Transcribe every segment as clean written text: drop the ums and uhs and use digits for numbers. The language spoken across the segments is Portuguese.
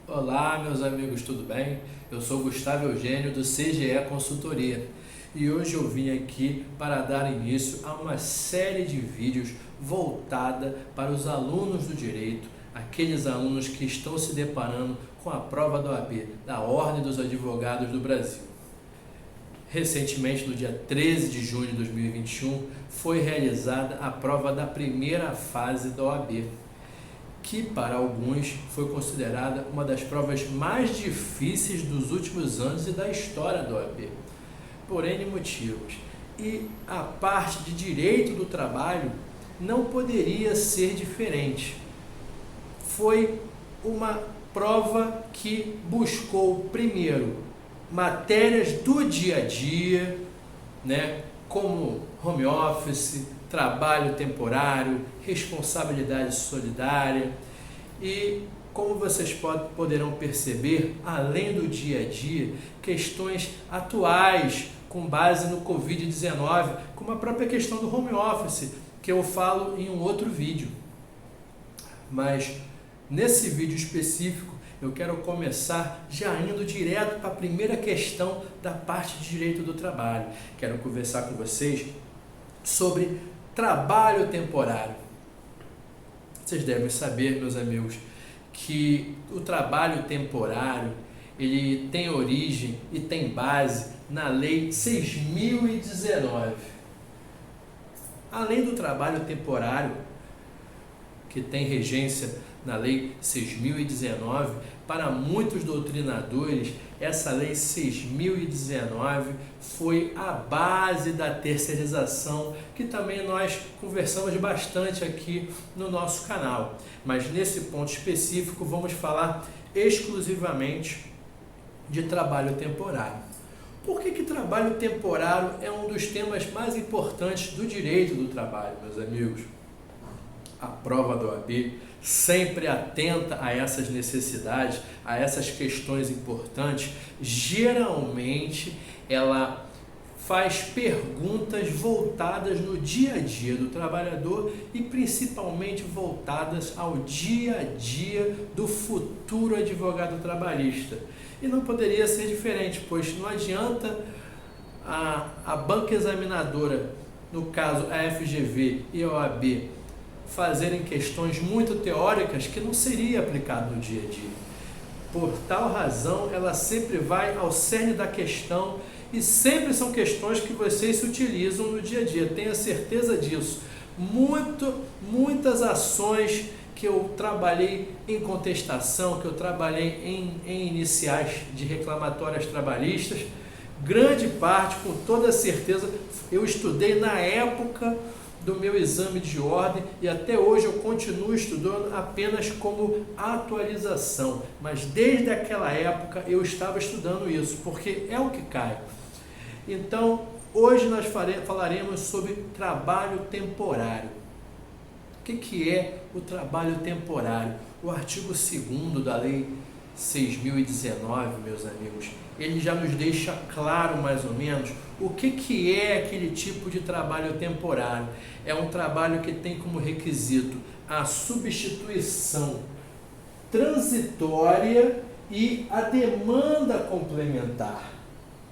Olá, meus amigos, tudo bem? Eu sou Gustavo Eugênio do CGE Consultoria e hoje eu vim aqui para dar início a uma série de vídeos voltada para os alunos do direito, aqueles alunos que estão se deparando com a prova da OAB, da Ordem dos Advogados do Brasil. Recentemente, no dia 13 de junho de 2021, foi realizada a prova da primeira fase da OAB, que para alguns foi considerada uma das provas mais difíceis dos últimos anos e da história da OAB, por N motivos. E a parte de direito do trabalho não poderia ser diferente. Foi uma prova que buscou, primeiro, matérias do dia a dia, como home office, trabalho temporário, responsabilidade solidária e, como vocês poderão perceber, além do dia a dia, questões atuais com base no Covid-19, como a própria questão do home office, que eu falo em um outro vídeo. Mas nesse vídeo específico eu quero começar já indo direto para a primeira questão da parte de direito do trabalho. Quero conversar com vocês sobre trabalho temporário. Vocês devem saber, meus amigos, que o trabalho temporário ele tem origem e tem base na Lei 6.019. Além do trabalho temporário, que tem regência na Lei 6.019, para muitos doutrinadores, essa Lei 6.019 foi a base da terceirização, que também nós conversamos bastante aqui no nosso canal. Mas nesse ponto específico, vamos falar exclusivamente de trabalho temporário. Por que trabalho temporário é um dos temas mais importantes do direito do trabalho, meus amigos? A prova da OAB sempre atenta a essas necessidades, a essas questões importantes. Geralmente ela faz perguntas voltadas no dia a dia do trabalhador e principalmente voltadas ao dia a dia do futuro advogado trabalhista. E não poderia ser diferente, pois não adianta a banca examinadora, no caso a FGV e a OAB, fazerem questões muito teóricas que não seria aplicado no dia a dia. Por tal razão, ela sempre vai ao cerne da questão e sempre são questões que vocês se utilizam no dia a dia, tenha certeza disso. Muitas ações que eu trabalhei em contestação, que eu trabalhei em iniciais de reclamatórias trabalhistas, grande parte, com toda certeza, eu estudei na época do meu exame de ordem e até hoje eu continuo estudando apenas como atualização, mas desde aquela época eu estava estudando isso, porque é o que cai. Então, hoje nós falaremos sobre trabalho temporário. O que é o trabalho temporário? O artigo 2º da Lei 6.019, meus amigos, ele já nos deixa claro mais ou menos o que é aquele tipo de trabalho temporário. É um trabalho que tem como requisito a substituição transitória e a demanda complementar.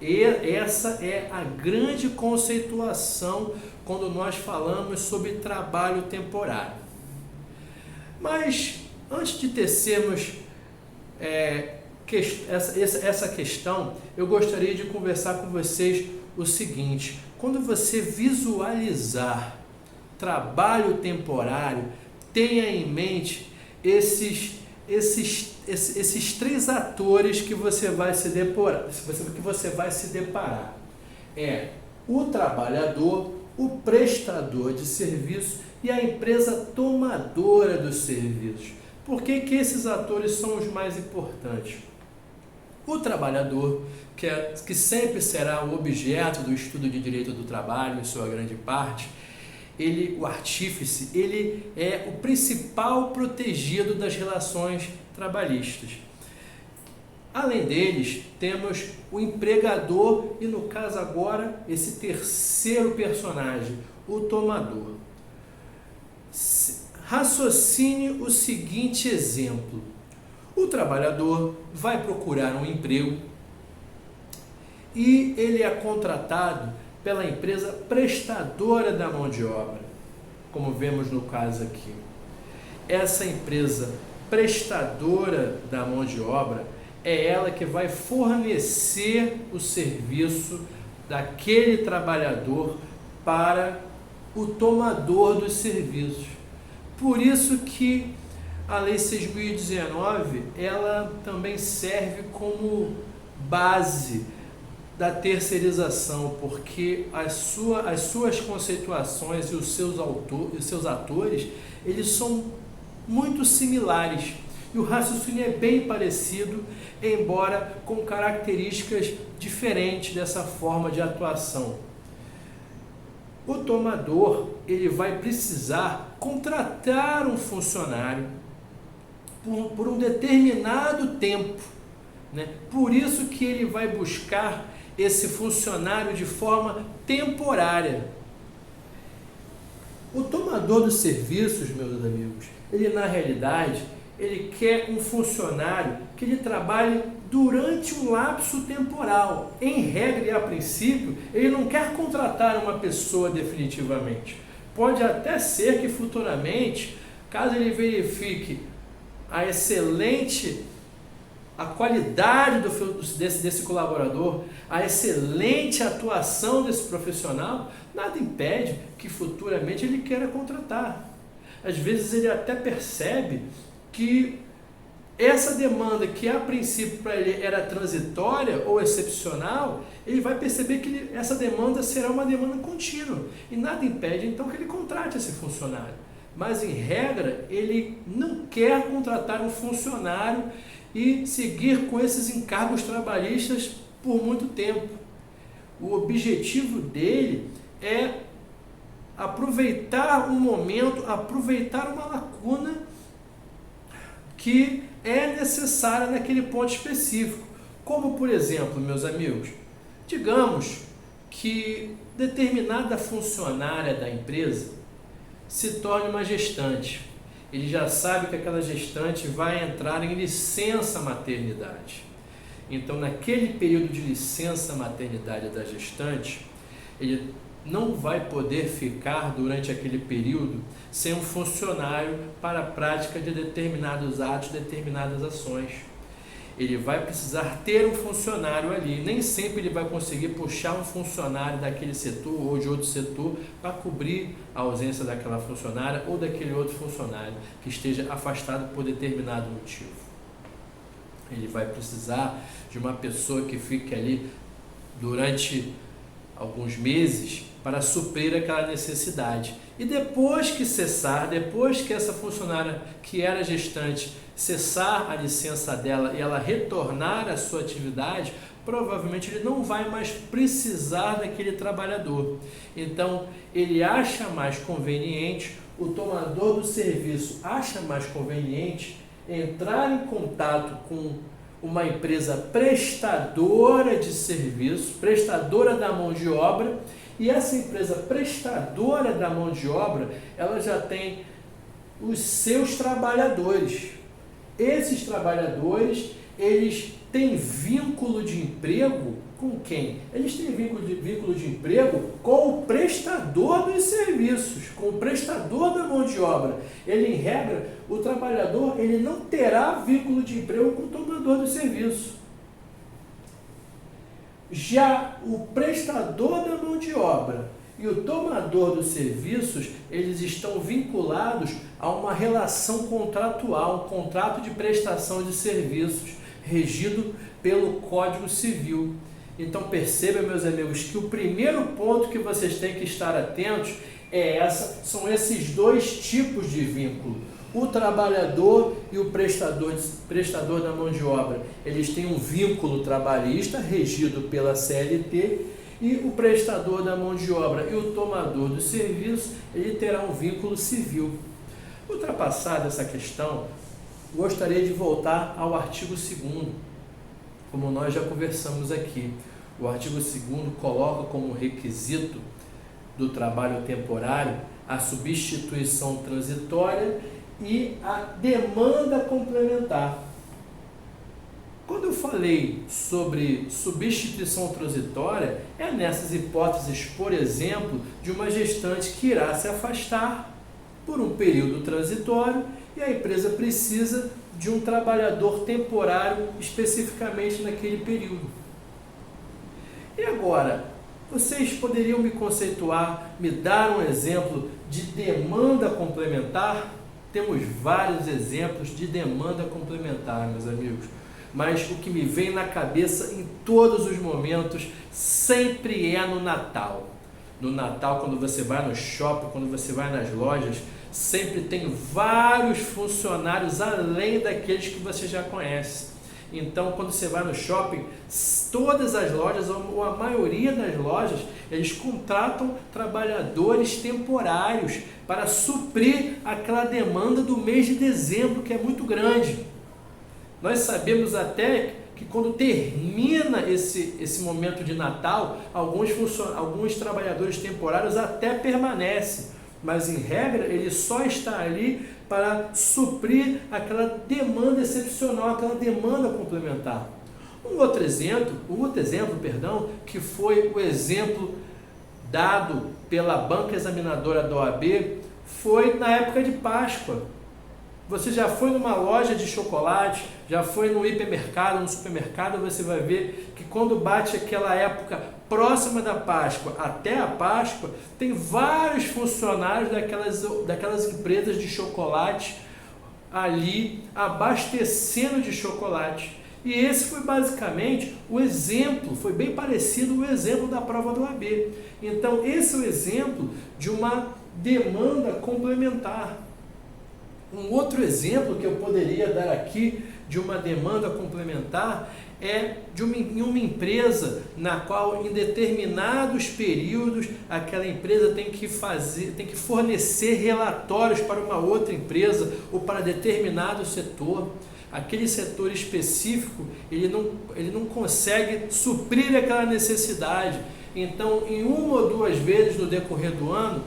E essa é a grande conceituação quando nós falamos sobre trabalho temporário. Mas antes de tecermos essa questão, eu gostaria de conversar com vocês o seguinte: quando você visualizar trabalho temporário, tenha em mente esses três atores que você vai se deparar. É o trabalhador, o prestador de serviço e a empresa tomadora dos serviços. Por que esses atores são os mais importantes? O trabalhador, que sempre será o objeto do estudo de direito do trabalho, em sua grande parte, o artífice, ele é o principal protegido das relações trabalhistas. Além deles, temos o empregador e, no caso agora, esse terceiro personagem, o tomador. Raciocine o seguinte exemplo: O trabalhador vai procurar um emprego e ele é contratado pela empresa prestadora da mão de obra, como vemos no caso aqui. Essa empresa prestadora da mão de obra é ela que vai fornecer o serviço daquele trabalhador para o tomador dos serviços. Por isso que a Lei 6.019, ela também serve como base da terceirização, porque as suas conceituações e os seus atores, eles são muito similares. E o raciocínio é bem parecido, embora com características diferentes dessa forma de atuação. O tomador, ele vai precisar contratar um funcionário por um determinado tempo, né? Por isso que ele vai buscar esse funcionário de forma temporária. O tomador dos serviços, meus amigos, ele na realidade, ele quer um funcionário que ele trabalhe durante um lapso temporal. Em regra e a princípio, ele não quer contratar uma pessoa definitivamente. Pode até ser que futuramente, caso ele verifique a qualidade desse colaborador, a excelente atuação desse profissional, nada impede que futuramente ele queira contratar. Às vezes ele até percebe que essa demanda que a princípio para ele era transitória ou excepcional, ele vai perceber que essa demanda será uma demanda contínua e nada impede então que ele contrate esse funcionário. Mas em regra ele não quer contratar um funcionário e seguir com esses encargos trabalhistas por muito tempo. O objetivo dele é aproveitar um momento, aproveitar uma lacuna que é necessária naquele ponto específico. Como, por exemplo, meus amigos, digamos que determinada funcionária da empresa se torne uma gestante. Ele já sabe que aquela gestante vai entrar em licença maternidade. Então, naquele período de licença maternidade da gestante, ele não vai poder ficar durante aquele período sem um funcionário para a prática de determinados atos, determinadas ações. Ele vai precisar ter um funcionário ali. Nem sempre ele vai conseguir puxar um funcionário daquele setor ou de outro setor para cobrir a ausência daquela funcionária ou daquele outro funcionário que esteja afastado por determinado motivo. Ele vai precisar de uma pessoa que fique ali durante alguns meses para suprir aquela necessidade. E depois que cessar, depois que essa funcionária que era gestante cessar a licença dela e ela retornar à sua atividade, provavelmente ele não vai mais precisar daquele trabalhador. Então, ele acha mais conveniente, o tomador do serviço acha mais conveniente entrar em contato com uma empresa prestadora de serviço, prestadora da mão de obra, e essa empresa prestadora da mão de obra, ela já tem os seus trabalhadores. Esses trabalhadores, eles têm vínculo de emprego com quem? Eles têm vínculo de emprego com o prestador dos serviços, com o prestador da mão de obra. Ele, em regra, o trabalhador, ele não terá vínculo de emprego com o tomador do serviço. Já o prestador da mão de obra e o tomador dos serviços, eles estão vinculados a uma relação contratual, um contrato de prestação de serviços, regido pelo Código Civil. Então perceba, meus amigos, que o primeiro ponto que vocês têm que estar atentos são esses dois tipos de vínculo. O trabalhador e o prestador da mão de obra, eles têm um vínculo trabalhista regido pela CLT, e o prestador da mão de obra e o tomador do serviço, ele terá um vínculo civil. Ultrapassada essa questão, gostaria de voltar ao artigo 2º, como nós já conversamos aqui. O artigo 2º coloca como requisito do trabalho temporário a substituição transitória e a demanda complementar. falei sobre substituição transitória, é nessas hipóteses, por exemplo, de uma gestante que irá se afastar por um período transitório e a empresa precisa de um trabalhador temporário especificamente naquele período. E agora, vocês poderiam me conceituar, me dar um exemplo de demanda complementar? Temos vários exemplos de demanda complementar, meus amigos, mas o que me vem na cabeça em todos os momentos sempre é no Natal. No Natal, quando você vai no shopping, quando você vai nas lojas, sempre tem vários funcionários além daqueles que você já conhece. Então, quando você vai no shopping, todas as lojas, ou a maioria das lojas, eles contratam trabalhadores temporários para suprir aquela demanda do mês de dezembro, que é muito grande. Nós sabemos até que quando termina esse momento de Natal, alguns trabalhadores temporários até permanecem, mas em regra ele só está ali para suprir aquela demanda excepcional, aquela demanda complementar. Um outro exemplo, que foi o exemplo dado pela banca examinadora da OAB, foi na época de Páscoa. Você já foi numa loja de chocolate, já foi no hipermercado, no supermercado, você vai ver que quando bate aquela época próxima da Páscoa até a Páscoa, tem vários funcionários daquelas empresas de chocolate ali abastecendo de chocolate. E esse foi basicamente o exemplo, foi bem parecido o exemplo da prova do AB. Então, esse é o exemplo de uma demanda complementar. Um outro exemplo que eu poderia dar aqui de uma demanda complementar é em uma empresa na qual em determinados períodos aquela empresa tem que fornecer relatórios para uma outra empresa ou para determinado setor. Aquele setor específico ele não consegue suprir aquela necessidade. Então, em uma ou duas vezes no decorrer do ano,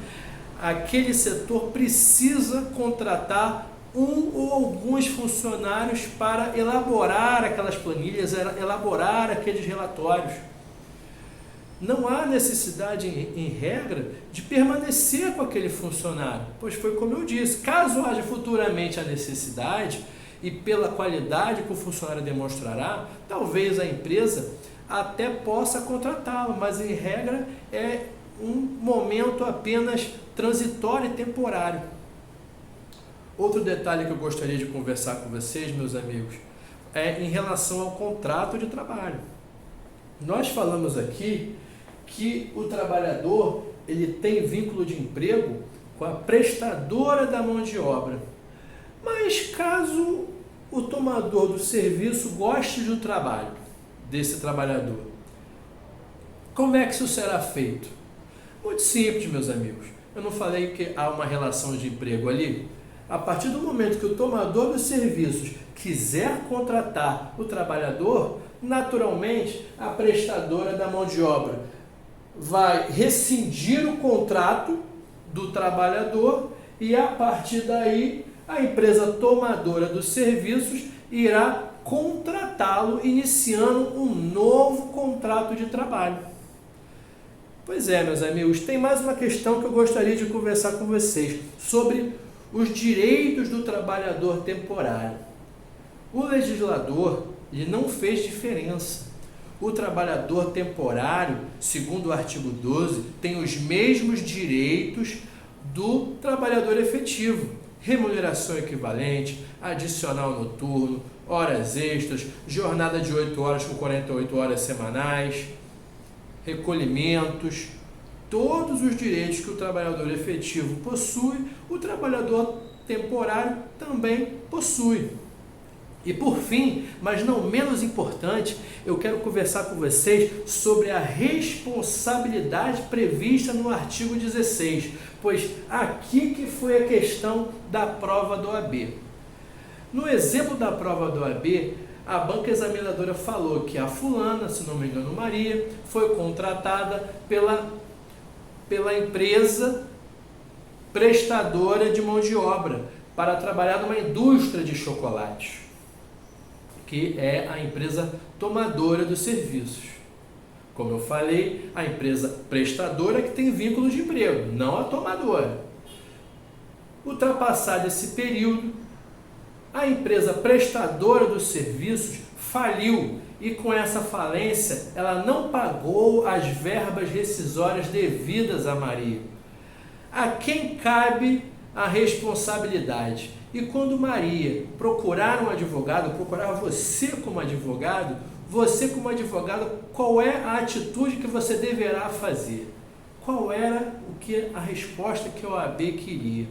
aquele setor precisa contratar um ou alguns funcionários para elaborar aquelas planilhas, elaborar aqueles relatórios. Não há necessidade, em regra, de permanecer com aquele funcionário, pois foi como eu disse, caso haja futuramente a necessidade e pela qualidade que o funcionário demonstrará, talvez a empresa até possa contratá-lo, mas em regra é um momento apenas transitório e temporário. Outro detalhe que eu gostaria de conversar com vocês, meus amigos, é em relação ao contrato de trabalho. Nós falamos aqui que o trabalhador ele tem vínculo de emprego com a prestadora da mão de obra. Mas caso o tomador do serviço goste do trabalho desse trabalhador, como é que isso será feito? Muito simples, meus amigos. Eu não falei que há uma relação de emprego ali? A partir do momento que o tomador dos serviços quiser contratar o trabalhador, naturalmente a prestadora da mão de obra vai rescindir o contrato do trabalhador e a partir daí a empresa tomadora dos serviços irá contratá-lo, iniciando um novo contrato de trabalho. Pois é, meus amigos, tem mais uma questão que eu gostaria de conversar com vocês sobre os direitos do trabalhador temporário. O legislador ele não fez diferença. O trabalhador temporário, segundo o artigo 12, tem os mesmos direitos do trabalhador efetivo: remuneração equivalente, adicional noturno, horas extras, jornada de 8 horas com 48 horas semanais, recolhimentos. Todos os direitos que o trabalhador efetivo possui, o trabalhador temporário também possui. E por fim, mas não menos importante, eu quero conversar com vocês sobre a responsabilidade prevista no artigo 16, pois aqui que foi a questão da prova do OAB. No exemplo da prova do OAB, a banca examinadora falou que a fulana, se não me engano Maria, foi contratada pela empresa prestadora de mão de obra para trabalhar numa indústria de chocolate. que é a empresa tomadora dos serviços. Como eu falei, a empresa prestadora que tem vínculo de emprego, não a tomadora. Ultrapassado esse período, a empresa prestadora dos serviços faliu e com essa falência ela não pagou as verbas rescisórias devidas a Maria. A quem cabe a responsabilidade? E quando Maria procurar um advogado, procurar você como advogado, qual é a atitude que você deverá fazer? Qual era a resposta que a OAB queria?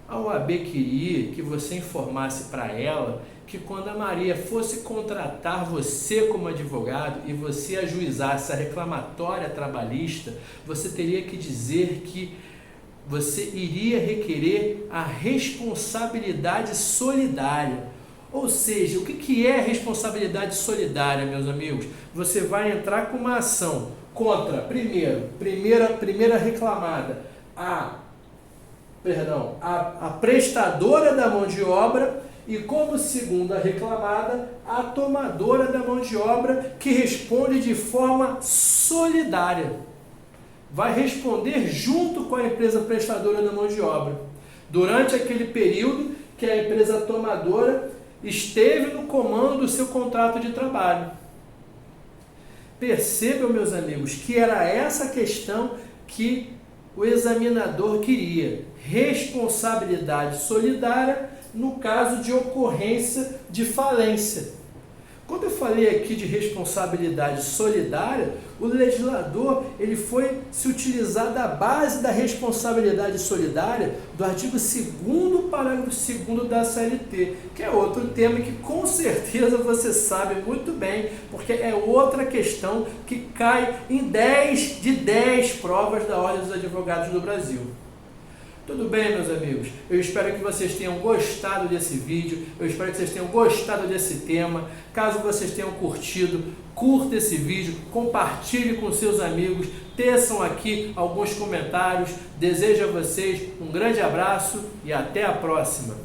A OAB queria que você informasse para ela que quando a Maria fosse contratar você como advogado e você ajuizasse a reclamatória trabalhista, você teria que dizer que você iria requerer a responsabilidade solidária. Ou seja, o que é responsabilidade solidária, meus amigos? Você vai entrar com uma ação contra, primeira reclamada, a prestadora da mão de obra e como segunda reclamada, a tomadora da mão de obra que responde de forma solidária. Vai responder junto com a empresa prestadora da mão de obra, durante aquele período que a empresa tomadora esteve no comando do seu contrato de trabalho. Percebam, meus amigos, que era essa questão que o examinador queria: responsabilidade solidária no caso de ocorrência de falência. Quando eu falei aqui de responsabilidade solidária, o legislador ele foi se utilizar da base da responsabilidade solidária do artigo 2º, parágrafo 2º da CLT, que é outro tema que com certeza você sabe muito bem, porque é outra questão que cai em 10 de 10 provas da Ordem dos Advogados do Brasil. Tudo bem, meus amigos? Eu espero que vocês tenham gostado desse vídeo, eu espero que vocês tenham gostado desse tema. Caso vocês tenham curtido, curta esse vídeo, compartilhe com seus amigos, teçam aqui alguns comentários. Desejo a vocês um grande abraço e até a próxima!